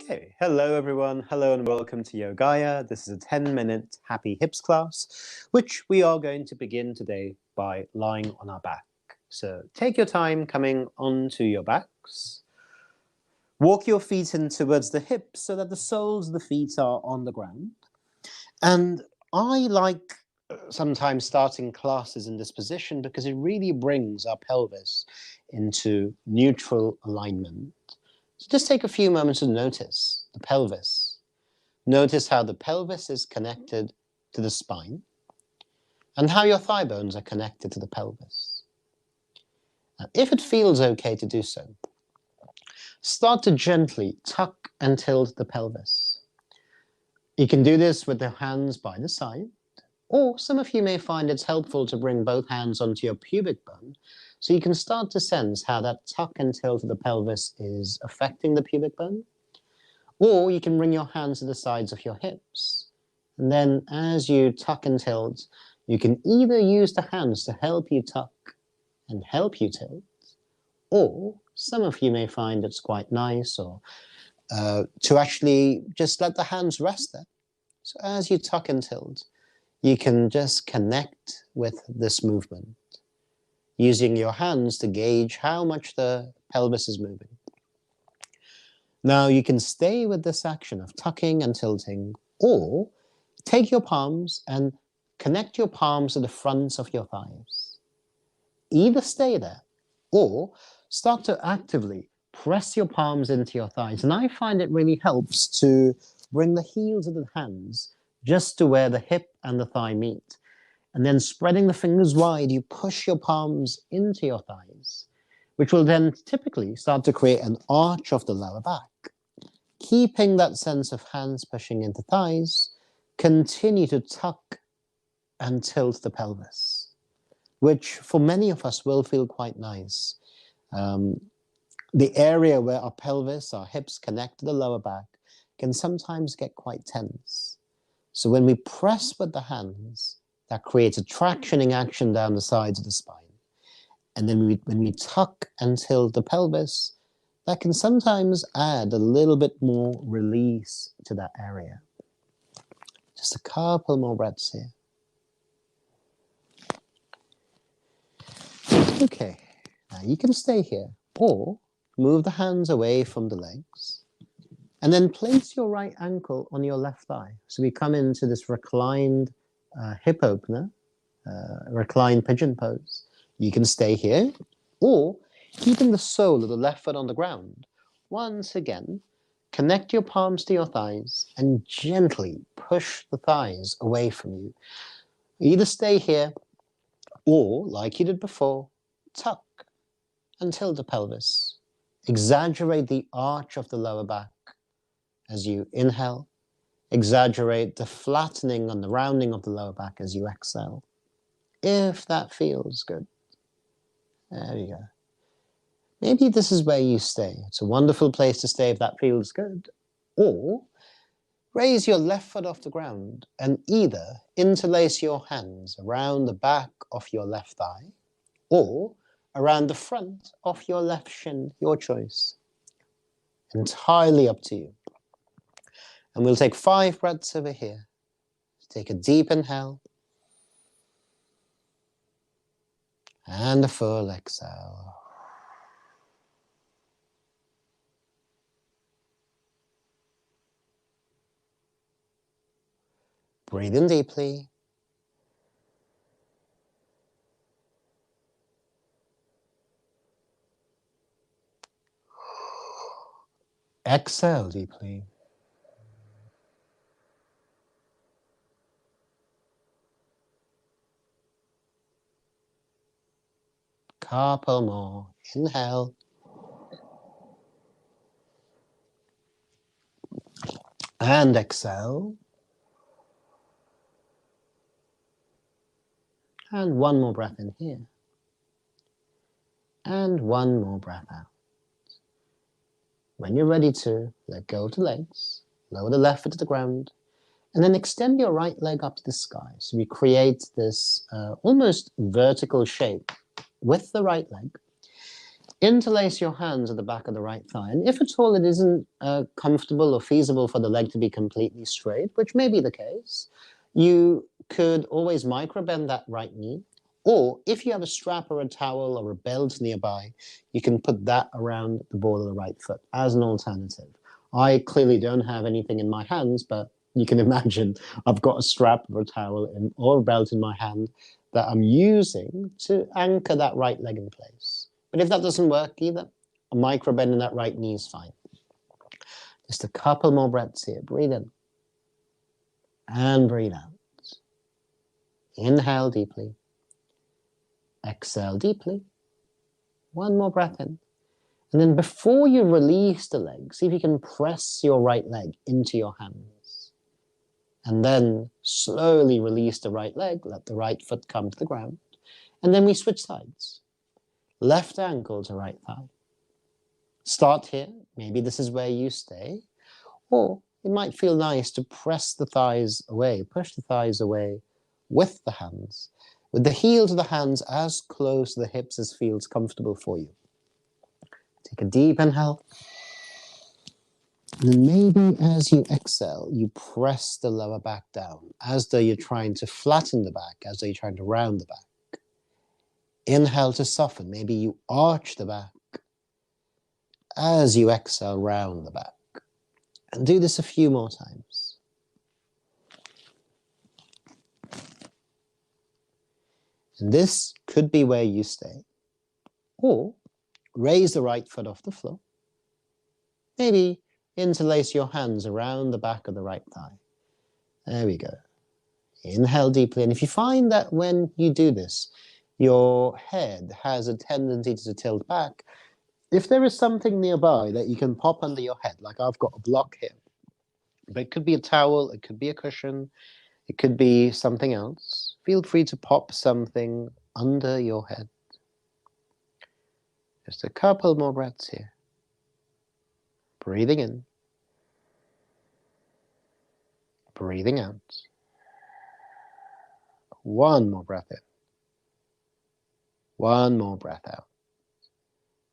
Okay, hello everyone, hello and welcome to Yogaia. This is a 10-minute happy hips class, which we are going to begin today by lying on our back. So take your time coming onto your backs. Walk your feet in towards the hips so that the soles of the feet are on the ground. And I like sometimes starting classes in this position because it really brings our pelvis into neutral alignment. So just take a few moments to notice the pelvis. Notice how the pelvis is connected to the spine and how your thigh bones are connected to the pelvis. Now, if it feels okay to do so, start to gently tuck and tilt the pelvis. You can do this with the hands by the side, or some of you may find it's helpful to bring both hands onto your pubic bone so you can start to sense how that tuck and tilt of the pelvis is affecting the pubic bone. Or you can bring your hands to the sides of your hips. And then as you tuck and tilt, you can either use the hands to help you tuck and help you tilt, or some of you may find it's quite nice or to actually just let the hands rest there. So as you tuck and tilt, you can just connect with this movement, using your hands to gauge how much the pelvis is moving. Now you can stay with this action of tucking and tilting, or take your palms and connect your palms to the fronts of your thighs. Either stay there, or start to actively press your palms into your thighs. And I find it really helps to bring the heels of the hands just to where the hip and the thigh meet. And then spreading the fingers wide, you push your palms into your thighs, which will then typically start to create an arch of the lower back. Keeping that sense of hands pushing into thighs, continue to tuck and tilt the pelvis, which for many of us will feel quite nice. The area where our pelvis, our hips connect to the lower back can sometimes get quite tense. So when we press with the hands, that creates a tractioning action down the sides of the spine. And then when we tuck and tilt the pelvis, that can sometimes add a little bit more release to that area. Just a couple more breaths here. Okay, now you can stay here or move the hands away from the legs and then place your right ankle on your left thigh. So we come into this reclined hip opener, reclined pigeon pose. You can stay here, or keeping the sole of the left foot on the ground. Once again, connect your palms to your thighs and gently push the thighs away from you. Either stay here, or like you did before, tuck and tilt the pelvis. Exaggerate the arch of the lower back as you inhale. Exaggerate the flattening and the rounding of the lower back as you exhale. If that feels good. There you go. Maybe this is where you stay. It's a wonderful place to stay if that feels good. Or raise your left foot off the ground and either interlace your hands around the back of your left thigh or around the front of your left shin, your choice. Entirely up to you. And we'll take 5 breaths over here. Take a deep inhale and a full exhale. Breathe in deeply. Exhale deeply. Couple more. Inhale. And exhale. And one more breath in here. And one more breath out. When you're ready to, let go of the legs. Lower the left foot to the ground. And then extend your right leg up to the sky. So we create this almost vertical shape with the right leg. Interlace your hands at the back of the right thigh. And if at all it isn't comfortable or feasible for the leg to be completely straight, which may be the case, you could always microbend that right knee. Or if you have a strap or a towel or a belt nearby, you can put that around the ball of the right foot as an alternative. I clearly don't have anything in my hands, but you can imagine I've got a strap or a towel or a belt in my hand that I'm using to anchor that right leg in place. But if that doesn't work either, a micro bend in that right knee is fine. Just a couple more breaths here. Breathe in and breathe out. Inhale deeply. Exhale deeply. One more breath in. And then before you release the leg, see if you can press your right leg into your hands. And then slowly release the right leg. Let the right foot come to the ground. And then we switch sides. Left ankle to right thigh. Start here. Maybe this is where you stay. Or it might feel nice to press the thighs away, push the thighs away with the hands, with the heels of the hands as close to the hips as feels comfortable for you. Take a deep inhale. And then maybe as you exhale, you press the lower back down, as though you're trying to flatten the back, as though you're trying to round the back. Inhale to soften. Maybe you arch the back. As you exhale, round the back. And do this a few more times. And this could be where you stay. Or raise the right foot off the floor. Maybe interlace your hands around the back of the right thigh. There we go. Inhale deeply. And if you find that when you do this, your head has a tendency to tilt back, if there is something nearby that you can pop under your head, like I've got a block here, but it could be a towel, it could be a cushion, it could be something else, feel free to pop something under your head. Just a couple more breaths here. Breathing in. Breathing out. One more breath in. One more breath out.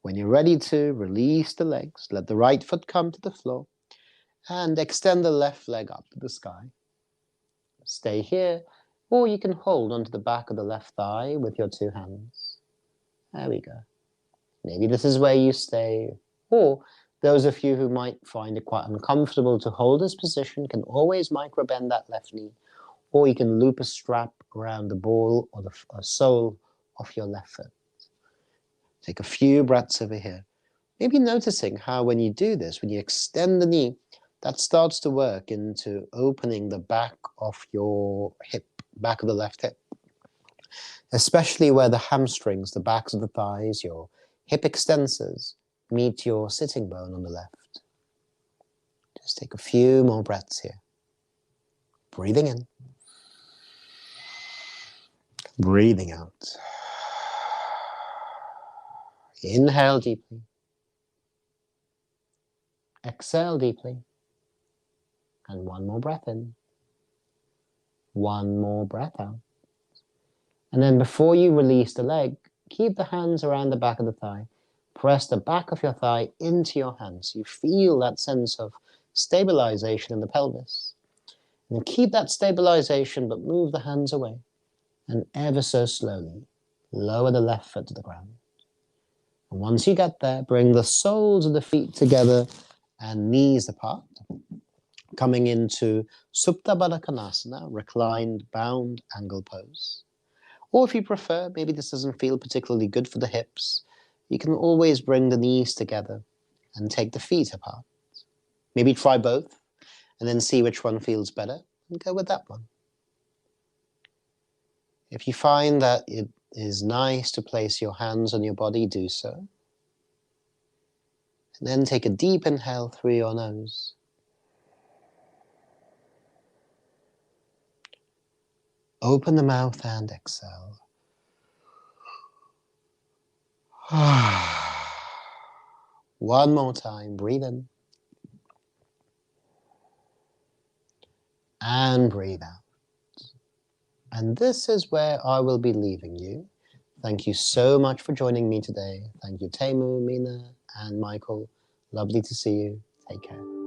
When you're ready to, release the legs. Let the right foot come to the floor. And extend the left leg up to the sky. Stay here. Or you can hold onto the back of the left thigh with your two hands. There we go. Maybe this is where you stay. Or those of you who might find it quite uncomfortable to hold this position can always microbend that left knee. Or you can loop a strap around the ball or the sole of your left foot. Take a few breaths over here. Maybe noticing how when you do this, when you extend the knee, that starts to work into opening the back of your hip, back of the left hip. Especially where the hamstrings, the backs of the thighs, your hip extensors meet your sitting bone on the left. Just take a few more breaths here. Breathing in. Breathing out. Inhale deeply. Exhale deeply. And one more breath in. One more breath out. And then before you release the leg, keep the hands around the back of the thigh. Press the back of your thigh into your hands. You feel that sense of stabilization in the pelvis. And keep that stabilization, but move the hands away. And ever so slowly, lower the left foot to the ground. And once you get there, bring the soles of the feet together and knees apart. Coming into Supta Baddha Konasana, reclined bound angle pose. Or if you prefer, maybe this doesn't feel particularly good for the hips, you can always bring the knees together and take the feet apart. Maybe try both and then see which one feels better and go with that one. If you find that it is nice to place your hands on your body, do so. And then take a deep inhale through your nose. Open the mouth and exhale. One more time, breathe in. And breathe out. And this is where I will be leaving you Thank you so much for joining me today. Thank you, Temu, Mina, and Michael. Lovely to see you. Take care.